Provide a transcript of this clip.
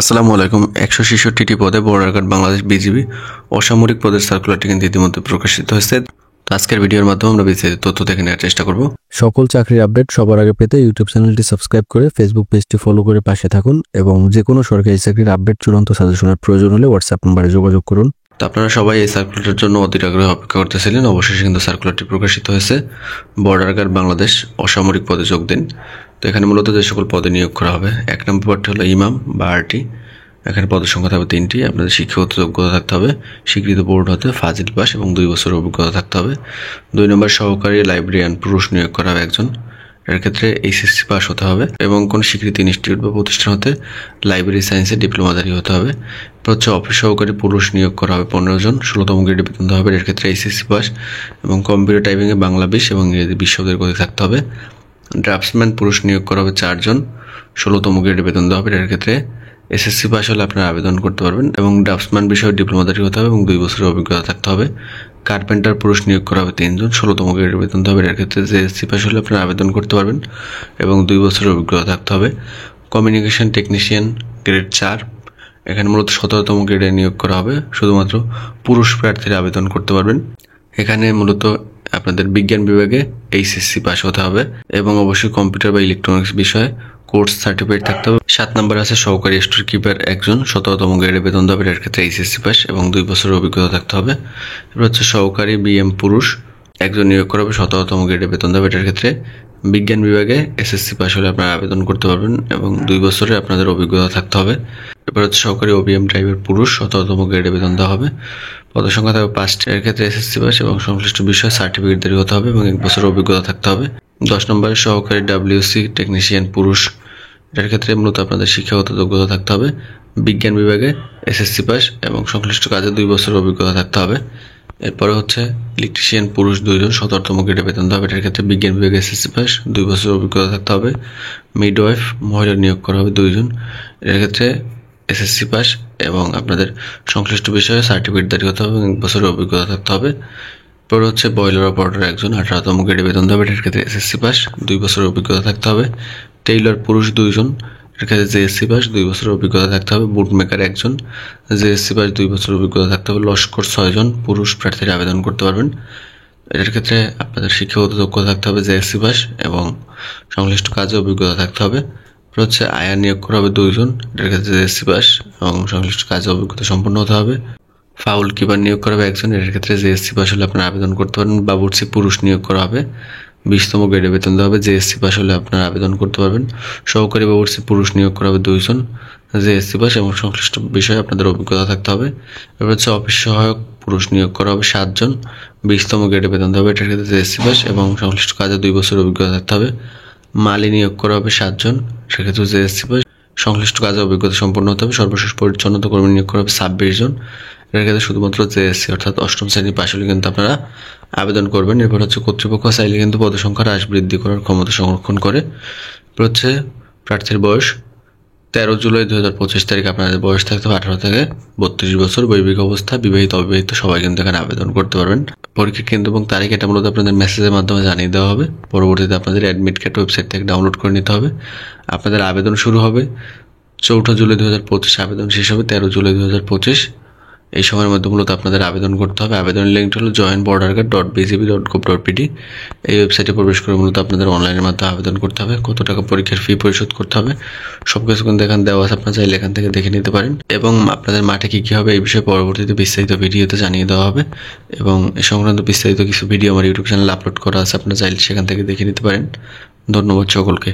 আসসালামু আলাইকুম। 166টি পদে বর্ডার গার্ড বাংলাদেশ বিজিবি অসামরিক পদের সার্কুলারটি কিন্তু ইতিমধ্যে প্রকাশিত হয়েছে। তো আজকের ভিডিওর মাধ্যমে আমরা বিস্তারিত তথ্য দেখে নেওয়ার চেষ্টা করব। সকল চাকরির আপডেট সবার আগে পেতে ইউটিউব চ্যানেলটি সাবস্ক্রাইব করে ফেসবুক পেজটি ফলো করে পাশে থাকুন এবং যে কোনো সরকারি চাকরির আপডেট চূড়ান্ত সাজেশনের প্রয়োজন হলে হোয়াটসঅ্যাপ নম্বরে যোগাযোগ করুন। তো আপনারা সবাই এই সার্কুলারটার জন্য অধীর আগ্রহে অপেক্ষা করতেছিলেন। অবশেষে কিন্তু সার্কুলারটি প্রকাশিত হয়েছে। বর্ডার গার্ড বাংলাদেশ অসামরিক পদে যোগ দিন। তো এখানে মূলত যে সকল পদে নিয়োগ করা হবে, 1 নম্বর পদটি হলো ইমাম বা আরটি। এখানে পদের সংখ্যা থাকবে 3টি। আপনাদের শিক্ষাগত যোগ্যতা থাকতে হবে স্বীকৃত বোর্ড হতে ফাজিল পাস এবং 2 বছরের অভিজ্ঞতা থাকতে হবে। 2 নম্বর সহকারী লাইব্রেরিয়ান পুরুষ নিয়োগ করা হবে একজন। এর ক্ষেত্রে এইচএসসি পাস হতে হবে এবং কোন স্বীকৃত ইনস্টিটিউট বা প্রতিষ্ঠান হতে লাইব্রেরি সায়েন্সে ডিপ্লোমাধারী হতে হবে। হচ্ছে অফিস সহকারী পুরুষ নিয়োগ করা হবে 15 জন, 16তম গ্রেডে বেতন দেওয়া হবে। এর ক্ষেত্রে এইচএসসি পাস এবং কম্পিউটার টাইপিংয়ে বাংলা 20 এবং ইংরেজি 20 শব্দের গতি থাকতে হবে। ড্রাফটসম্যান পুরুষ নিয়োগ করা হবে 4 জন, 16তম গ্রেডে বেতন দেওয়া হবে। এর ক্ষেত্রে এসএসসি পাস হলে আপনারা আবেদন করতে পারবেন এবং ড্রাফটসম্যান বিষয়ে ডিপ্লোমাধারী হতে হবে এবং 2 বছরের অভিজ্ঞতা থাকতে হবে। কার্পেন্টার পুরুষ নিয়োগ করা হবে 3 জন, 16তম গ্রেডের বেতন দেওয়া হবে। এর ক্ষেত্রে জেএসসি পাস হলে আপনারা আবেদন করতে পারবেন এবং 2 বছরের অভিজ্ঞতা থাকতে হবে। কমিউনিকেশন টেকনিশিয়ান গ্রেড 4, এখানে মূলত 17তম গ্রেডে নিয়োগ করা হবে। শুধুমাত্র পুরুষ প্রার্থীরা আবেদন করতে পারবেন। এখানে মূলত আপনাদের বিজ্ঞান বিভাগে এইচএসসি পাস হতে হবে এবং অবশ্যই কম্পিউটার বা ইলেকট্রনিক্স বিষয়ে কোর্স সার্টিফিকেট থাকতে হবে। 7 নম্বর আছে সহকারী স্টোর কিপার একজন, 17তম গ্রেডে বেতন দেওয়া হবে। এর ক্ষেত্রে এইচএসসি পাস এবং 2 বছরের অভিজ্ঞতা থাকতে হবে। এবার হচ্ছে সহকারী বিএম পুরুষ একজন নিয়োগ করা হবে, 17তম গ্রেডে বেতন দেওয়া হবে। এর ক্ষেত্রে বিজ্ঞান বিভাগে এসএসসি পাস হলে আপনারা আবেদন করতে পারবেন এবং 2 বছরে আপনাদের অভিজ্ঞতা থাকতে হবে। এবার হচ্ছে সহকারী ওবিএম ড্রাইভার পুরুষ, 17তম গ্রেডে বেতন দেওয়া হবে। পদের সংখ্যা থাকবে 5টি। এর ক্ষেত্রে এসএসসি পাস এবং সংশ্লিষ্ট বিষয়ে সার্টিফিকেটধারী হতে হবে এবং 1 বছরের অভিজ্ঞতা থাকতে হবে। 10 নম্বরে সহকারী ডাব্লিউসি টেকনিশিয়ান পুরুষ, এর ক্ষেত্রে মূলত আপনাদের শিক্ষাগত যোগ্যতা থাকতে হবে বিজ্ঞান বিভাগে এসএসসি পাস এবং সংশ্লিষ্ট কাজে 2 বছরের অভিজ্ঞতা থাকতে হবে। এরপরে হচ্ছে ইলেকট্রিশিয়ান পুরুষ 2 জন, 17তম গ্রেডে বেতন দেওয়া হবে। এর ক্ষেত্রে বিজ্ঞান বিভাগে এসএসসি পাস, 2 বছরের অভিজ্ঞতা থাকতে হবে। মিডওয়াইফ মহিলা নিয়োগ করা হবে 2 জন, এর ক্ষেত্রে এসএসসি পাস এবং আপনাদের সংশ্লিষ্ট বিষয়ে সার্টিফিকেটধারী হতে হবে এবং 1 বছরের অভিজ্ঞতা থাকতে হবে। এরপর হচ্ছে বয়লার অপারেটর একজন, 18তম গ্রেডে বেতন দেওয়া হবে। এর ক্ষেত্রে এসএসসি পাস, 2 বছরের অভিজ্ঞতা থাকতে হবে। টেইলর পুরুষ 2 জন, এর ক্ষেত্রে জেএসসি পাস, 2 বছরের অভিজ্ঞতা থাকতে হবে। বুট মেকার একজন, জেএসসি পাস, 2 বছরের অভিজ্ঞতা থাকতে হবে। লস্কর 6 জন পুরুষ প্রার্থীরা আবেদন করতে পারবেন। এর ক্ষেত্রে আপনাদের শিক্ষাগত যোগ্যতা থাকতে হবে জেএসসি পাস এবং সংশ্লিষ্ট কাজে অভিজ্ঞতা থাকতে হবে। হচ্ছে আয়া নিয়োগ করা হবে 2 জন, এর ক্ষেত্রে জেএসসি পাস এবং সংশ্লিষ্ট কাজে অভিজ্ঞতা সম্পন্ন হতে হবে। ফাউল কিপার নিয়োগ করা হবে একজন, এর ক্ষেত্রে জেএসসি পাস হলে আপনারা আবেদন করতে পারবেন। বাবুর্চি পুরুষ নিয়োগ করা হবে, 20তম গ্রেডে বেতন দেওয়া হবে। জেএসসি পাস হলে আপনারা আবেদন করতে পারবেন। সহকারী বাবুর্চি পুরুষ নিয়োগ করা হবে 2 জন, জেএসসি পাস এবং সংশ্লিষ্ট বিষয়ে আপনাদের অভিজ্ঞতা থাকতে হবে। এবার হচ্ছে অফিস সহায়ক পুরুষ নিয়োগ করা হবে 7 জন, 20তম গ্রেডে বেতন দেওয়া হবে। এটার ক্ষেত্রে জেএসসি পাস এবং সংশ্লিষ্ট কাজে 2 বছরের অভিজ্ঞতা থাকতে হবে। মালি নিয়োগ করা হবে 7 জন, সেক্ষেত্রে জেএসসি পাস, সংশ্লিষ্ট কাজে অভিজ্ঞতা সম্পন্ন হতে হবে। সর্বশেষ পরিচ্ছন্নতা কর্মী নিয়োগ করা হবে 26 জন, এর ক্ষেত্রে শুধুমাত্র জেএসসি অর্থাৎ 8ম শ্রেণী পাশ হলে কিন্তু আপনারা আবেদন করবেন। এরপর হচ্ছে কর্তৃপক্ষ চাইলে কিন্তু পদসংখ্যা হ্রাস বৃদ্ধি করার ক্ষমতা সংরক্ষণ করে। এরপর হচ্ছে প্রার্থীর বয়স 13 জুলাই 2025 তারিখ আপনাদের বয়স থাকতে হবে 18 থেকে 32 বছর। বৈবাহিক অবস্থা বিবাহিত অবিবাহিত সবাই কিন্তু এখানে আবেদন করতে পারবেন। পরীক্ষা কেন্দ্র এবং তারিখ এটা মূলত আপনাদের মেসেজের মাধ্যমে জানিয়ে দেওয়া হবে। পরবর্তীতে আপনাদের অ্যাডমিট কার্ড ওয়েবসাইট থেকে ডাউনলোড করে নিতে হবে। আপনাদের আবেদন শুরু হবে 4 জুলাই 2025, আবেদন শেষ হবে 13 জুলাই 2025। এই সময়ের মধ্যে মূলত আপনাদের আবেদন করতে হবে। আবেদনের লিঙ্কটা হলো joinborderguard.bgb.gov.pd। এই ওয়েবসাইটে প্রবেশ করে মূলত আপনাদের অনলাইনের মাধ্যমে আবেদন করতে হবে। কত টাকা পরীক্ষার ফি পরিশোধ করতে হবে সব কিছু কিন্তু এখানে দেওয়া আছে, আপনারা চাইলে এখান থেকে দেখে নিতে পারেন এবং আপনাদের মাঠে কী কী হবে এই বিষয়ে পরবর্তীতে বিস্তারিত ভিডিওতে জানিয়ে দেওয়া হবে এবং এ সংক্রান্ত বিস্তারিত কিছু ভিডিও আমার ইউটিউব চ্যানেলে আপলোড করা আছে, আপনারা চাইলে সেখান থেকে দেখে নিতে পারেন। ধন্যবাদ সকলকে।